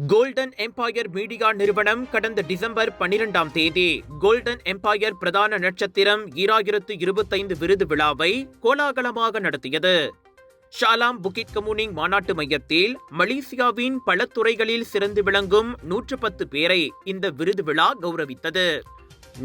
Golden Empire media நிறுவனம் கடந்த December 12ஆம் தேதி கோல்டன் எம்பயர் பிரதான நட்சத்திரம் 2025 விருது விழாவை கோலாகலமாக நடத்தியது. ஷாலாம் புகிட் கமுனிங் மாநாட்டு மையத்தில் மலேசியாவின் பல துறைகளில் சிறந்து விளங்கும் 110 பேரை இந்த விருது விழா கௌரவித்தது.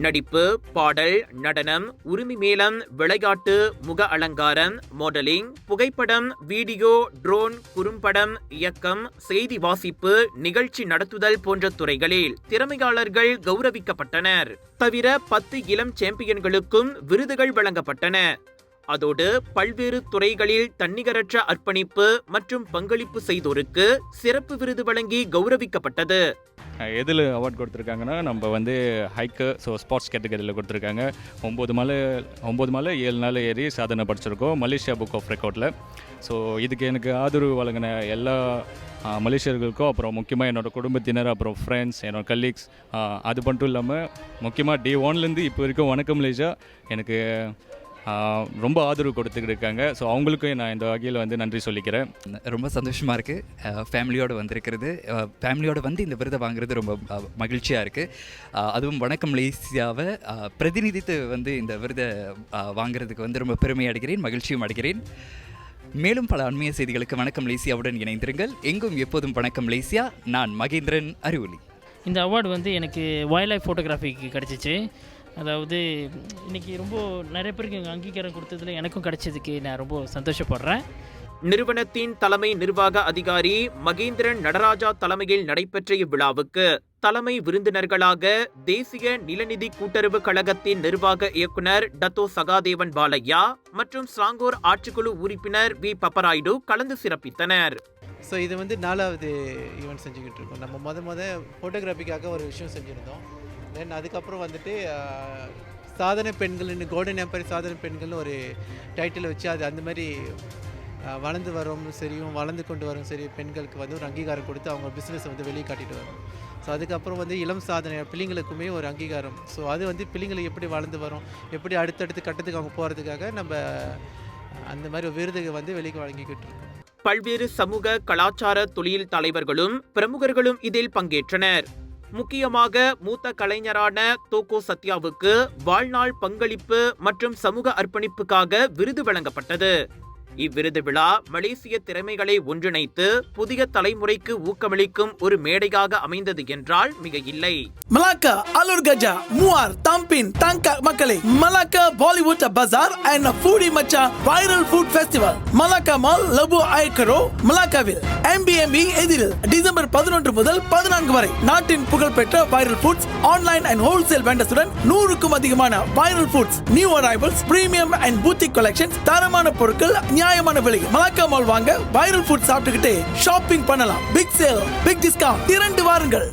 நடிப்பு, பாடல், நடனம், உரிமை மேளம், விளையாட்டு, முக அலங்காரம், மாடலிங், புகைப்படம், வீடியோ, ட்ரோன், குறும்படம், இயக்கம், செய்தி வாசிப்பு, நிகழ்ச்சி நடத்துதல் போன்ற துறைகளில் திறமையாளர்கள் கௌரவிக்கப்பட்டனர். தவிர 10 இளம் சாம்பியன்களுக்கும் விருதுகள் வழங்கப்பட்டன. அதோடு பல்வேறு துறைகளில் தன்னிகரற்ற அர்ப்பணிப்பு மற்றும் பங்களிப்பு செய்தோருக்கு சிறப்பு விருது வழங்கி கௌரவிக்கப்பட்டது. எதில் அவார்ட் கொடுத்துருக்காங்கன்னா நம்ம ஹைக்கு ஸ்போர்ட்ஸ் கேட்டகரியில் கொடுத்துருக்காங்க. 9 மலை 7 நாள் ஏறி சாதனை படிச்சிருக்கோம் மலேசியா புக் ஆஃப் ரெக்கார்டில். இதுக்கு எனக்கு ஆதரவு வழங்கின எல்லா மலேசியர்களுக்கும், அப்புறம் முக்கியமாக என்னோடய குடும்பத்தினர், அப்புறம் ஃப்ரெண்ட்ஸ், என்னோடய கலீக்ஸ், அது மட்டும் இல்லாமல் முக்கியமாக டே 1லேருந்து இப்போ வரைக்கும் வணக்கம் மலேசியா எனக்கு ரொம்ப ஆதரவு கொடுத்துக்கிட்டு இருக்காங்க. அவங்களுக்கும் நான் இந்த வகையில் நன்றி சொல்லிக்கிறேன். ரொம்ப சந்தோஷமாக இருக்குது. ஃபேமிலியோடு வந்திருக்கிறது, ஃபேமிலியோடு இந்த விருதை வாங்குறது ரொம்ப மகிழ்ச்சியாக இருக்குது. அதுவும் வணக்கம் மலேசியாவை பிரதிநிதித்து இந்த விருதை வாங்குறதுக்கு ரொம்ப பெருமை அடைகிறேன், மகிழ்ச்சியும் அடைகிறேன். மேலும் பல அண்மைய செய்திகளுக்கு வணக்கம் மலேசியாவுடன் இணைந்திருங்கள். எங்கும் எப்போதும் வணக்கம் மலேசியா. நான் மகேந்திரன் அறிவொலி. இந்த அவார்டு எனக்கு வைல்ட் லைஃப் ஃபோட்டோகிராஃபிக்கு கிடச்சிச்சு. அதாவது இன்றைக்கி ரொம்ப நிறைய பேருக்கு எங்கள் அங்கீகாரம் கொடுத்ததில் எனக்கும் கிடைச்சதுக்கு நான் ரொம்ப சந்தோஷப்படுறேன். நிறுவனத்தின் தலைமை நிர்வாக அதிகாரி மகேந்திரன் நடராஜா தலைமையில் நடைபெற்ற இவ்விழாவுக்கு தலைமை விருந்தினர்களாக தேசிய நிலநிதி கூட்டுறவு கழகத்தின் நிர்வாக இயக்குனர் டத்தோ சகாதேவன் பாலையா மற்றும் ஸ்லாங்கூர் ஆட்சிக்குழு உறுப்பினர் வி பப்பராய்டு கலந்து சிறப்பித்தனர். இது 4வது ஈவெண்ட் செஞ்சுக்கிட்டு இருக்கோம். நம்ம முத ஃபோட்டோகிராஃபிக்காக ஒரு விஷயம் செஞ்சுருந்தோம். தென் அதுக்கப்புறம் சாதனை பெண்கள்னு கோல்டன் எம்பயர் சாதனை பெண்கள்னு ஒரு டைட்டில் வச்சு அது அந்த மாதிரி வளர்ந்து வரும் சரியும் வளர்ந்து கொண்டு வரும் சரி பெண்களுக்கு ஒரு அங்கீகாரம் கொடுத்து அவங்க பிஸ்னஸை வெளியே காட்டிட்டு வரும். அதுக்கப்புறம் இளம் சாதனை பிள்ளைங்களுக்குமே ஒரு அங்கீகாரம். அது பிள்ளைங்களை எப்படி வளர்ந்து வரும், எப்படி அடுத்தடுத்து கட்டத்துக்கு அவங்க போகிறதுக்காக நம்ம அந்த மாதிரி விருதுகள் வெளியே வழங்கிக்கிட்டு இருக்கோம். பல்வேறு சமூக கலாச்சார தொழில் தலைவர்களும் பிரமுகர்களும் இதில் பங்கேற்றனர். முக்கியமாக மூத்த கலைஞரான தோகோ சத்யாவுக்கு வாழ்நாள் பங்களிப்பு மற்றும் சமூக அர்ப்பணிப்புக்காக விருது வழங்கப்பட்டது. இவ்விருது விழா மலேசிய திறமைகளை ஒன்றிணைத்து புதிய தலைமுறைக்கு ஊக்கமளிக்கும் ஒரு மேடையாக அமைந்தது என்றால் மிக இல்லை. Malacca Alor Gajah Muar Tampin தங்கா மக்களே, Malacca Bollywood bazaar and foodie மச்சா viral food festival Malacca mall லபு ஐக்கரோ மலாக்காவில் MBMB எதிரில் டிசம்பர் 11 முதல் 14 வரை நாட்டின் புகழ்பெற்ற viral foods online and wholesale வெண்டர்ஸுடன் 100க்கும் அதிகமான viral foods, new arrivals, premium and boutique collections, தரமான பொருட்கள் நியாயமான விலைக்கு மலாக்கா மால் வாங்க வைரல் ஃபுட் சாப்பிட்டுக்கிட்டே ஷாப்பிங் பண்ணலாம். பிக் சேல், பிக் டிஸ்கவுண்ட், 2 வாருங்கள்.